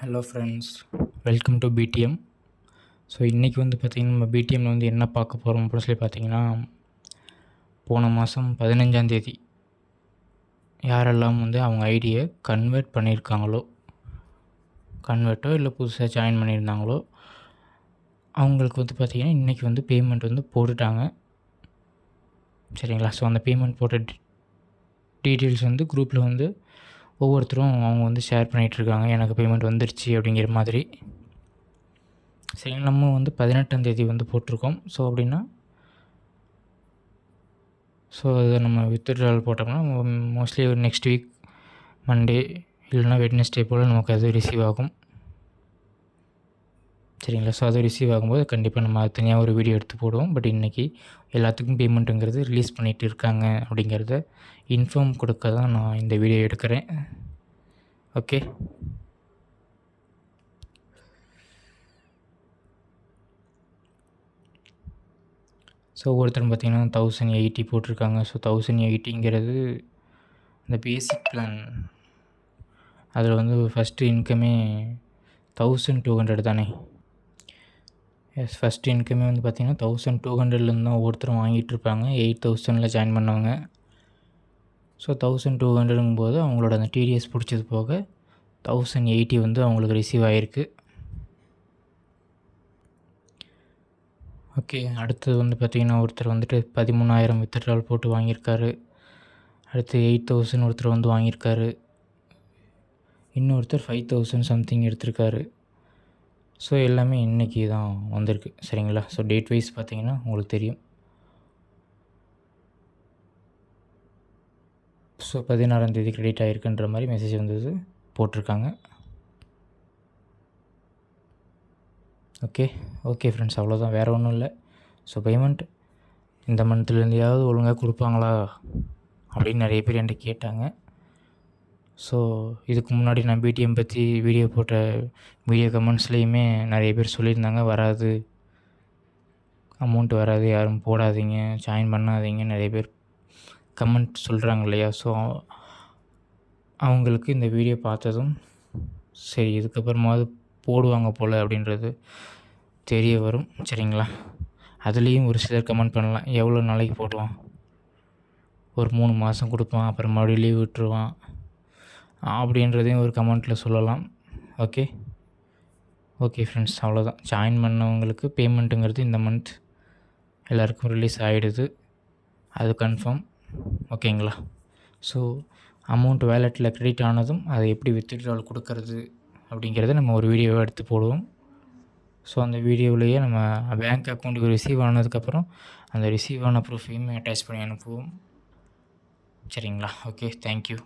Hello friends, welcome to PDM. So இன்றைக்கி வந்து பார்த்திங்கன்னா நம்ம பிடிஎம்மில் வந்து என்ன பார்க்க போகிறோம் அப்படின்னு சொல்லி பார்த்திங்கன்னா, போன மாதம் 15ஆந்தேதி யாரெல்லாம் வந்து அவங்க ஐடியை கன்வெர்ட் பண்ணியிருக்காங்களோ, கன்வெர்ட்டோ இல்லை புதுசாக ஜாயின் பண்ணியிருந்தாங்களோ, அவங்களுக்கு வந்து பார்த்திங்கன்னா இன்றைக்கி வந்து பேமெண்ட் வந்து போட்டுட்டாங்க. சரிங்களா? ஸோ அந்த பேமெண்ட் போட்ட டீட்டெயில்ஸ் வந்து குரூப்பில் வந்து ஒவ்வொருத்தரும் அவங்க வந்து ஷேர் பண்ணிகிட்ருக்காங்க. எனக்கு பேமெண்ட் வந்துருச்சு அப்படிங்கிற மாதிரி. சரி, நம்ம வந்து 18ஆந்தேதி வந்து போட்டிருக்கோம். ஸோ அப்படின்னா அதை நம்ம வித்ட்ராவல் போட்டோம்னா மோஸ்ட்லி ஒரு நெக்ஸ்ட் வீக் மண்டே இல்லைனா வெட்னஸ்டே போல் நமக்கு அது ரிசீவ் ஆகும். சரிங்களா? ஸோ அது ரிசீவ் ஆகும்போது கண்டிப்பாக நம்ம அது தனியாக ஒரு வீடியோ எடுத்து போடுவோம். பட் இன்றைக்கி எல்லாத்துக்கும் பேமெண்ட்டுங்கிறது ரிலீஸ் பண்ணிகிட்டு இருக்காங்க அப்படிங்கிறத இன்ஃபார்ம் கொடுக்க தான் நான் இந்த வீடியோ எடுக்கிறேன். ஓகே. ஸோ ஒவ்வொருத்தரும் பார்த்திங்கன்னா 1080 போட்டிருக்காங்க. ஸோ 1080ங்கிறது இந்த பேசிக் பிளான். அதில் வந்து ஃபஸ்ட்டு இன்கமே 1200 தானே. எஸ், ஃபஸ்ட் இன்கமே வந்து பார்த்திங்கன்னா 1200லேருந்து தான் ஒவ்வொருத்தரும் வாங்கிட்டுருப்பாங்க. 8000 ஜாயின் பண்ணவங்க. ஸோ 1200ங்கும்போது அவங்களோட அந்த டிடிஎஸ் பிடிச்சது போக 1080 வந்து அவங்களுக்கு ரிசீவ் ஆகிருக்கு. ஓகே. அடுத்தது வந்து பார்த்திங்கன்னா ஒருத்தர் வந்துட்டு 13,000 வித்ட்ராவல் போட்டு வாங்கியிருக்காரு. அடுத்து 8,000 ஒருத்தர் வந்து வாங்கியிருக்காரு. இன்னொருத்தர் 5,000 சம்திங் எடுத்திருக்காரு. ஸோ எல்லாமே இன்றைக்கி தான் வந்திருக்கு. சரிங்களா? ஸோ டேட் வைஸ் பார்த்திங்கன்னா உங்களுக்கு தெரியும். ஸோ 16ஆந்தேதி கிரெடிட் ஆகிருக்குன்ற மாதிரி மெசேஜ் வந்தது போட்டிருக்காங்க. ஓகே ஃப்ரெண்ட்ஸ், அவ்வளோதான், வேறு ஒன்றும் இல்லை. ஸோ பேமெண்ட் இந்த மந்த்லேருந்தையாவது ஒழுங்காக கொடுப்பாங்களா அப்படின்னு நிறைய பேர் என்கிட்ட கேட்டாங்க. ஸோ இதுக்கு முன்னாடி நான் பிடிஎம் பற்றி வீடியோ போட்ட வீடியோ கமெண்ட்ஸ்லேயுமே நிறைய பேர் சொல்லியிருந்தாங்க, வராது, அமௌண்ட் வராது, யாரும் போடாதீங்க, ஜாயின் பண்ணாதீங்க, நிறைய பேர் கமெண்ட் சொல்கிறாங்க இல்லையா. ஸோ அவங்களுக்கு இந்த வீடியோ பார்த்ததும் சரி இதுக்கப்புறமாவது போடுவாங்க போல் அப்படின்றது தெரிய வரும். சரிங்களா? அதுலேயும் ஒரு சிலர் கமெண்ட் பண்ணலாம், எவ்வளோ நாளைக்கு போடுவான், ஒரு 3 மாதம் கொடுப்பான், அப்புறம் மறுபடியும் லீவ் விட்டுருவான் அப்படின்றதையும் ஒரு கமெண்ட்டில் சொல்லலாம். ஓகே ஃப்ரெண்ட்ஸ், அவ்வளோதான். ஜாயின் பண்ணவங்களுக்கு பேமெண்ட்டுங்கிறது இந்த மந்த் எல்லாருக்கும் ரிலீஸ் ஆகிடுது, அது கன்ஃபார்ம். ஓகேங்களா? ஸோ அமௌண்ட் வேலெட்டில் க்ரெடிட் ஆனதும் அதை எப்படி வித்ட்ராவல் கொடுக்கறது அப்படிங்கிறத நம்ம ஒரு வீடியோவாக எடுத்து போடுவோம். ஸோ அந்த வீடியோவிலேயே நம்ம பேங்க் அக்கௌண்ட்டுக்கு ரிசீவ் ஆனதுக்கப்புறம் அந்த ரிசீவ் ஆன ப்ரூஃபையுமே அட்டாச் பண்ணி அனுப்புவோம். சரிங்களா? Okay, thank you.